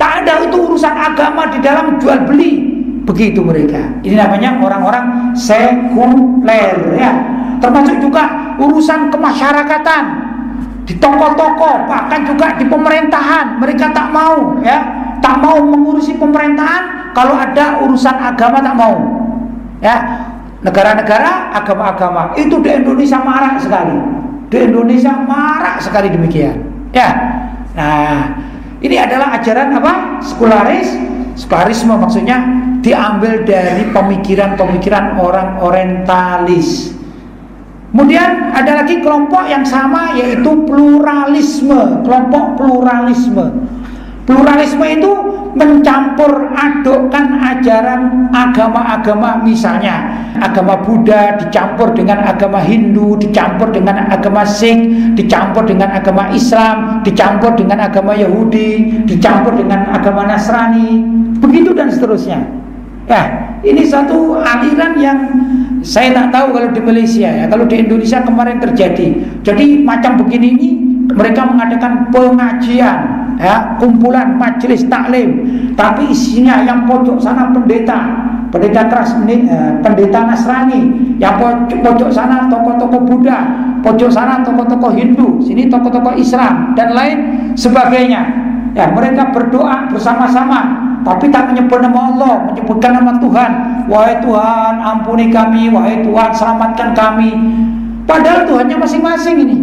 Tak ada itu urusan agama di dalam jual beli, begitu mereka. Ini namanya orang-orang sekuler, ya. Termasuk juga urusan kemasyarakatan. Di toko-toko, bahkan juga di pemerintahan, mereka tak mau, ya, tak mau mengurusi pemerintahan, kalau ada urusan agama tak mau. Ya, negara-negara agama-agama itu di Indonesia marak sekali. Di Indonesia marak sekali demikian. Ya. Nah, ini adalah ajaran apa? Sekularisme maksudnya diambil dari pemikiran-pemikiran orang orientalis. Kemudian ada lagi kelompok yang sama, yaitu pluralisme. Kelompok pluralisme. Pluralisme itu mencampur adukkan ajaran agama-agama, misalnya agama Buddha dicampur dengan agama Hindu, dicampur dengan agama Sikh, dicampur dengan agama Islam, dicampur dengan agama Yahudi, dicampur dengan agama Nasrani, begitu dan seterusnya. Ya, ini satu aliran yang saya tak tahu kalau di Malaysia ya. Kalau di Indonesia kemarin terjadi. Jadi macam begini ini, mereka mengadakan pengajian, ya, kumpulan majelis taklim, tapi isinya yang pojok sana pendeta keras, pendeta Nasrani, yang pojok sana tokoh-tokoh Buddha, pojok sana tokoh-tokoh Hindu, sini tokoh-tokoh Islam dan lain sebagainya. Ya, mereka berdoa bersama-sama, tapi tak menyebut nama Allah, menyebutkan nama Tuhan. Wahai Tuhan, ampuni kami, wahai Tuhan, selamatkan kami. Padahal Tuhannya masing-masing ini.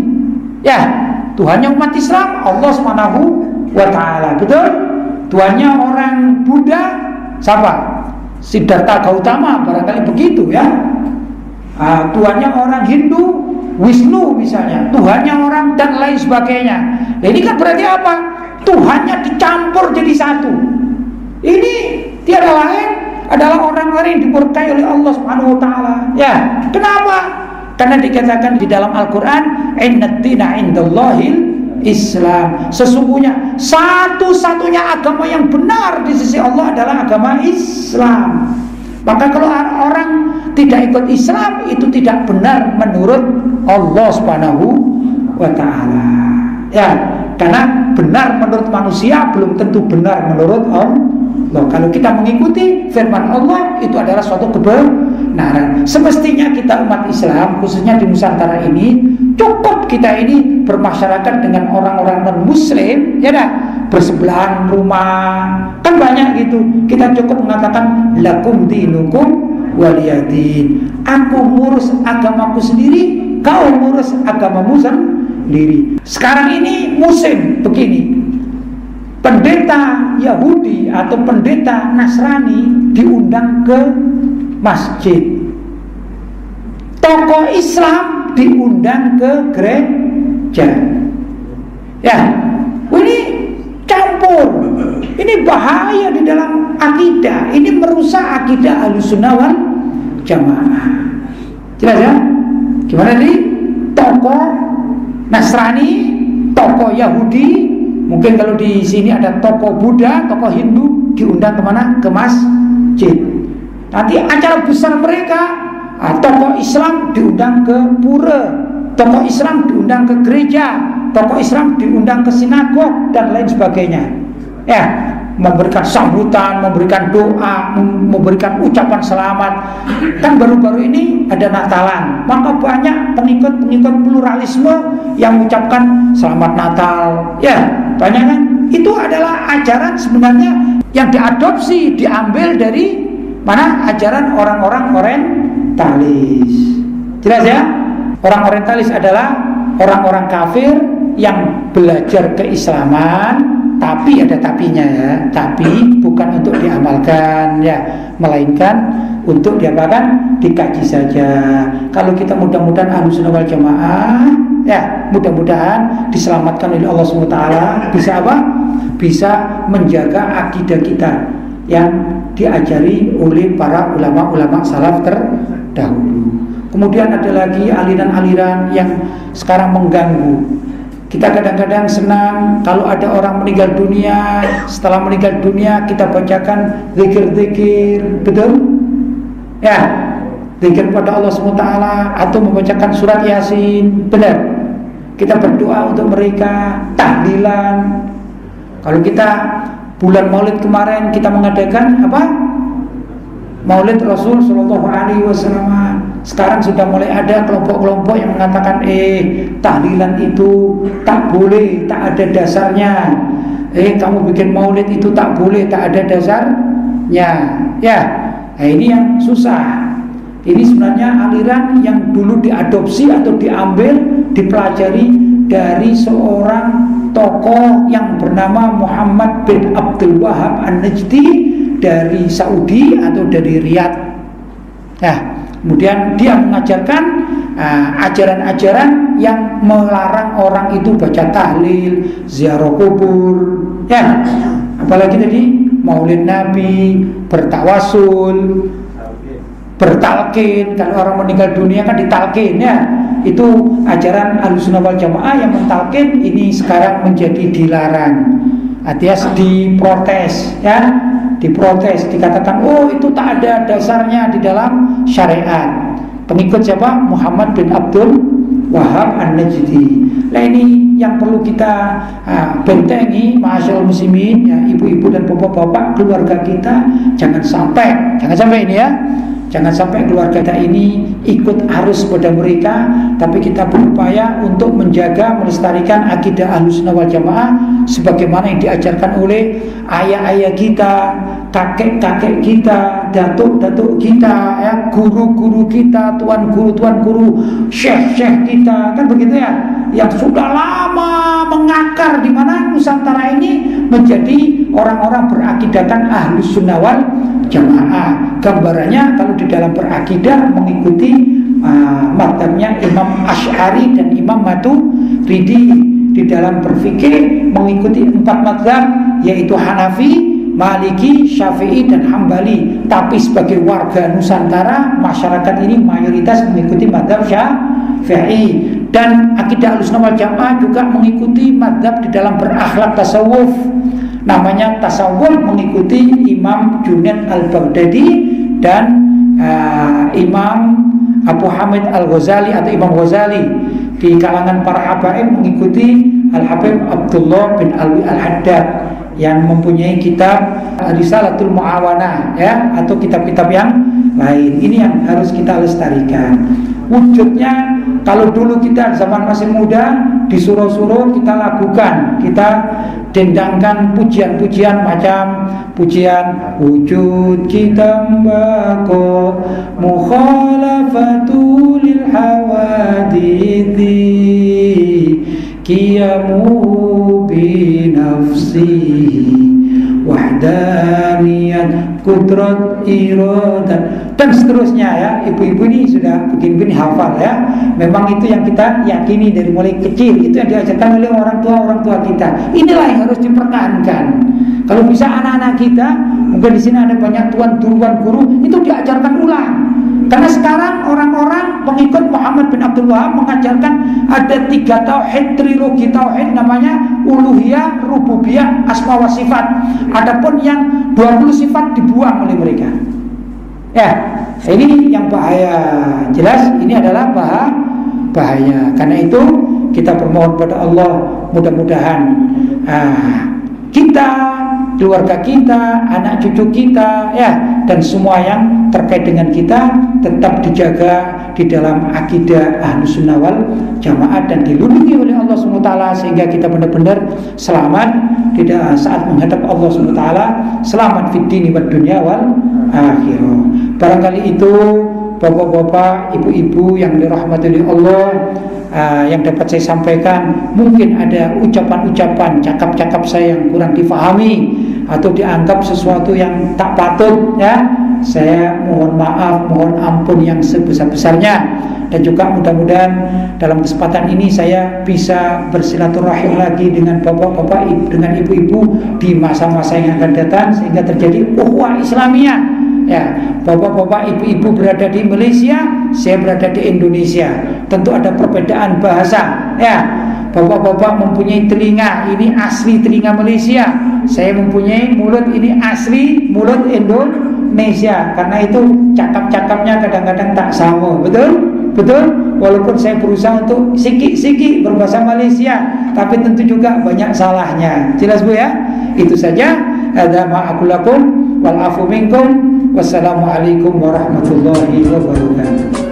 Ya, Tuhannya umat Islam, Allah Subhanahu wa ta'ala. Betul? Tuhannya orang Buddha siapa? Siddhartha Gautama, barangkali begitu ya. Tuhannya orang Hindu, Wisnu misalnya. Tuhannya orang dan lain sebagainya. Nah, ini kan berarti apa? Tuhannya dicampur jadi satu. Ini tiada lain adalah orang-orang yang dimurkai oleh Allah Subhanahu wa ta'ala. Ya, kenapa? Karena dikatakan di dalam Al-Quran, Innaddina indallahil Islam. Sesungguhnya satu-satunya agama yang benar di sisi Allah adalah agama Islam. Maka kalau orang tidak ikut Islam, itu tidak benar menurut Allah Subhanahu wa ta'ala. Ya, karena benar menurut manusia belum tentu benar menurut Allah. Kalau kita mengikuti firman Allah, itu adalah suatu kebenaran. Semestinya kita umat Islam, khususnya di Nusantara ini, cukup kita ini bermasyarakat dengan orang-orang non-muslim, ya dah, bersebelahan rumah, kan banyak gitu. Kita cukup mengatakan lakum dinukum waliyadin. Aku ngurus agamaku sendiri, kau ngurus agamamu sendiri. Sekarang ini musim begini, pendeta Yahudi atau pendeta Nasrani diundang ke masjid, tokoh Islam diundang ke gereja. Ya, ini campur. Ini bahaya di dalam akidah. Ini merusak akidah Ahlussunnah wal Jamaah. Jelas ya? Gimana nih? Tokoh Nasrani, tokoh Yahudi, mungkin kalau di sini ada tokoh Buddha, tokoh Hindu, diundang kemana? Ke masjid. Nanti acara besar mereka, tokoh Islam diundang ke pura, tokoh Islam diundang ke gereja, tokoh Islam diundang ke sinagog dan lain sebagainya. Ya, memberikan sambutan, memberikan doa, memberikan ucapan selamat. Kan baru-baru ini ada Natalan, maka banyak pengikut-pengikut pluralisme yang mengucapkan selamat Natal. Ya, banyak kan? Itu adalah ajaran sebenarnya yang diadopsi, diambil dari mana? Ajaran orang-orang orientalis. Jelas ya? Orang orientalis adalah orang-orang kafir yang belajar keislaman, tapi ada tapinya ya, tapi bukan untuk diamalkan ya, melainkan untuk diapakan? Dikaji saja. Kalau kita mudah-mudahan Ahlussunnah wal Jamaah ya, mudah-mudahan diselamatkan oleh Allah SWT, bisa apa? Bisa menjaga akidah kita yang diajari oleh para ulama-ulama salaf terdahulu. Kemudian ada lagi aliran-aliran yang sekarang mengganggu. Kita kadang-kadang senang kalau ada orang meninggal dunia, setelah meninggal dunia kita bacakan zikir-zikir, betul? Ya, zikir pada Allah SWT atau membacakan surat Yasin, benar. Kita berdoa untuk mereka, tahlilan. Kalau kita bulan Maulid kemarin kita mengadakan apa? Maulid Rasul Sallallahu Alaihi Wasallam. Sekarang sudah mulai ada kelompok-kelompok yang mengatakan tahlilan itu tak boleh, tak ada dasarnya. Kamu bikin maulid itu tak boleh, tak ada dasarnya. Ya, nah ini yang susah. Ini sebenarnya aliran yang dulu diadopsi atau diambil, dipelajari dari seorang tokoh yang bernama Muhammad bin Abdul Wahab An-Najdi dari Saudi atau dari Riyadh. Nah, kemudian dia mengajarkan ajaran-ajaran yang melarang orang itu baca tahlil, ziarah kubur, ya, apalagi tadi maulid Nabi, bertawasul, bertalqin. Kalau orang meninggal dunia kan ditalqin, ya. Itu ajaran Ahlussunnah wal Jamaah yang mentalqin ini sekarang menjadi dilarang. Artinya diprotes, ya. Diprotes, dikatakan oh itu tak ada dasarnya di dalam syariat. Pengikut siapa? Muhammad bin Abdul Wahab An-Najdi. Nah ini yang perlu kita bentengi, ma'asyiral muslimin, ya, ibu-ibu dan bapak-bapak, keluarga kita jangan sampai ini, ya. Jangan sampai keluarga kita ini ikut arus pada mereka, tapi kita berupaya untuk menjaga, melestarikan akidah Ahlussunnah wal Jamaah sebagaimana yang diajarkan oleh ayah-ayah kita, kakek-kakek kita, datuk-datuk kita, ya, guru-guru kita, tuan guru, syekh-syekh kita, kan begitu, ya, yang sudah lama mengakar di mana Nusantara ini menjadi orang-orang berakidahkan Ahlussunnah wal Jamaah. Gambarannya kalau di dalam berakidah mengikuti mazhabnya Imam Asy'ari dan Imam Maturidi. Di dalam berfikir mengikuti 4 mazhab, yaitu Hanafi, Maliki, Syafi'i dan Hambali. Tapi sebagai warga Nusantara, masyarakat ini mayoritas mengikuti mazhab Syafi'i. Dan akidah Ahlussunnah wal Jamaah juga mengikuti mazhab di dalam berakhlak tasawuf. Namanya tasawuf mengikuti Imam Junaid al-Baghdadi dan Imam Abu Hamid al-Ghazali atau Imam Ghazali. Di kalangan para habaib mengikuti Al-Habib Abdullah bin Alwi al-Haddad yang mempunyai kitab Risalatul Mu'awanah, ya, atau kitab-kitab yang lain. Ini yang harus kita lestarikan. Wujudnya kalau dulu kita zaman masih muda disuruh-suruh kita lakukan, kita dendangkan pujian-pujian macam pujian wujud kita mbako mukhalafatu lil hawadithi qiyamu bi nafsihi wahdaniyat kudrat iradat dan seterusnya, ya. Ibu-ibu ini sudah begini-begini hafal, ya. Memang itu yang kita yakini dari mulai kecil, itu yang diajarkan oleh orang tua kita. Inilah yang harus dipertahankan. Kalau bisa anak-anak kita, mungkin di sini ada banyak tuan guru, itu diajarkan ulang. Karena sekarang orang-orang pengikut Muhammad bin Abdul Wahab mengajarkan ada 3 tauhid, trilogi tauhid, namanya uluhiyah, rububiyah, asma wa sifat. Adapun yang 20 sifat dibuang oleh mereka. Ya, ini yang bahaya. Jelas ini adalah bahaya. Karena itu kita bermohon pada Allah, mudah-mudahan kita, keluarga kita, anak cucu kita, ya, dan semua yang terkait dengan kita tetap dijaga di dalam akidah Ahlussunnah wal Jamaah dan dilindungi oleh Allah SWT sehingga kita benar-benar selamat saat menghadap Allah SWT, selamat fid dini wad dunya wal akhirah. Barangkali itu bapak-bapak, ibu-ibu yang dirahmati oleh Allah, yang dapat saya sampaikan. Mungkin ada ucapan-ucapan, cakap-cakap saya yang kurang difahami atau dianggap sesuatu yang tak patut, ya. Saya mohon maaf, mohon ampun yang sebesar-besarnya. Dan juga mudah-mudahan dalam kesempatan ini saya bisa bersilaturahim lagi dengan bapak-bapak, dengan ibu-ibu di masa-masa yang akan datang sehingga terjadi ukhuwah Islamiyah. Ya, bapak-bapak, ibu-ibu berada di Malaysia, saya berada di Indonesia. Tentu ada perbedaan bahasa, ya. Bapak-bapak mempunyai telinga, ini asli telinga Malaysia. Saya mempunyai mulut, ini asli mulut Indonesia. Karena itu cakap-cakapnya kadang-kadang tak sama, betul? Walaupun saya berusaha untuk sikit-sikit berbahasa Malaysia, tapi tentu juga banyak salahnya. Jelas Bu, ya? Itu saja. Hadza ma aqulu lakum wal afu minkum. Wassalamualaikum warahmatullahi wabarakatuh.